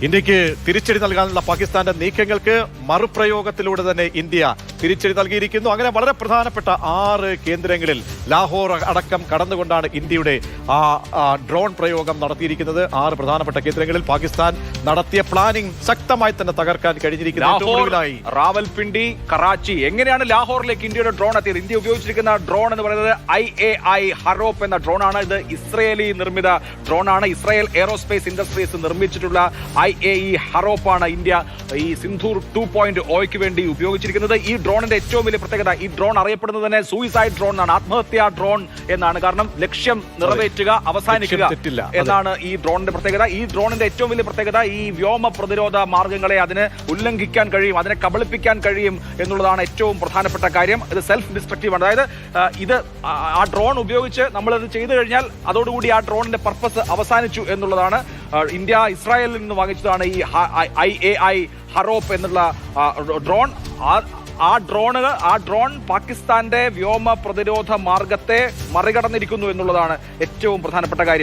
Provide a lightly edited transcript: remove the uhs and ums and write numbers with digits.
ഇന്ത്യക്ക് തിരിച്ചടി നൽകാനുള്ള പാകിസ്ഥാന്റെ നീക്കങ്ങൾക്ക് മറുപ്രയോഗത്തിലൂടെ തന്നെ ഇന്ത്യ തിരിച്ചടി നൽകിയിരിക്കുന്നു. അങ്ങനെ വളരെ പ്രധാനപ്പെട്ട 6 കേന്ദ്രങ്ങളിൽ ലാഹോർ അടക്കം കടന്നുകൊണ്ടാണ് ഇന്ത്യയുടെ ഡ്രോൺ പ്രയോഗം നടത്തിയിരിക്കുന്നത്. 6 പ്രധാനപ്പെട്ട കേന്ദ്രങ്ങളിൽ പാകിസ്ഥാൻ നടത്തിയ പ്ലാനിംഗ് ശക്തമായി തന്നെ തകർക്കാൻ കഴിഞ്ഞിരിക്കുന്നു. റാവൽപിണ്ടി, കറാച്ചി, എങ്ങനെയാണ് ലാഹോറിലേക്ക് ഇന്ത്യയുടെ ഡ്രോൺ എത്തിയത്? ഇന്ത്യ ഉപയോഗിച്ചിരിക്കുന്ന ഡ്രോൺ എന്ന് പറയുന്നത് IAI ഹറോപ്പ് എന്ന ഡ്രോൺ ആണ്. ഇത് ഇസ്രയേലി നിർമ്മിത ഡ്രോൺ ആണ്. ഇസ്രായേൽ എയറോസ്പേസ് ഇൻഡസ്ട്രീസ് നിർമ്മിച്ചിട്ടുള്ള IAE ഹറോപ്പാണ് ഇന്ത്യ ഈ സിന്ധൂർ 2.0 വേണ്ടി ഉപയോഗിച്ചിരിക്കുന്നത്. ഈ ഡ്രോണിന്റെ ഏറ്റവും വലിയ പ്രത്യേകത, ഈ ഡ്രോൺ അറിയപ്പെടുന്നത് തന്നെ സൂയിസൈഡ് ഡ്രോൺ എന്നാണ്, ആത്മഹത്യാ ഡ്രോൺ എന്നാണ്. കാരണം ലക്ഷ്യം നിറവേറ്റുക, അവസാനിക്കുക എന്നാണ് ഈ ഡ്രോണിന്റെ പ്രത്യേകത. ഈ ഡ്രോണിന്റെ ഏറ്റവും വലിയ പ്രത്യേകത ഈ വ്യോമ പ്രതിരോധ മാർഗങ്ങളെ അതിന് ഉല്ലംഘിക്കാൻ കഴിയും, അതിനെ കബളിപ്പിക്കാൻ കഴിയും എന്നുള്ളതാണ് ഏറ്റവും പ്രധാനപ്പെട്ട കാര്യം. ഇത് സെൽഫ് ഡിസ്ട്രക്റ്റീവ് ആണ്. അതായത് ഇത് ആ ഡ്രോൺ ഉപയോഗിച്ച് നമ്മളത് ചെയ്തു കഴിഞ്ഞാൽ അതോടുകൂടി ആ ഡ്രോണിന്റെ പർപ്പസ് അവസാനിച്ചു എന്നുള്ളതാണ്. ഇന്ത്യ ഇസ്രായേലിൽ നിന്ന് വാങ്ങിച്ചതാണ് ഈ IAI ഹറോപ്പ് എന്നുള്ള ഡ്രോൺ. ആ ഡ്രോൺ പാകിസ്ഥാന്റെ വ്യോമ പ്രതിരോധ മാർഗത്തെ മറികടന്നിരിക്കുന്നു എന്നുള്ളതാണ് ഏറ്റവും പ്രധാനപ്പെട്ട കാര്യം.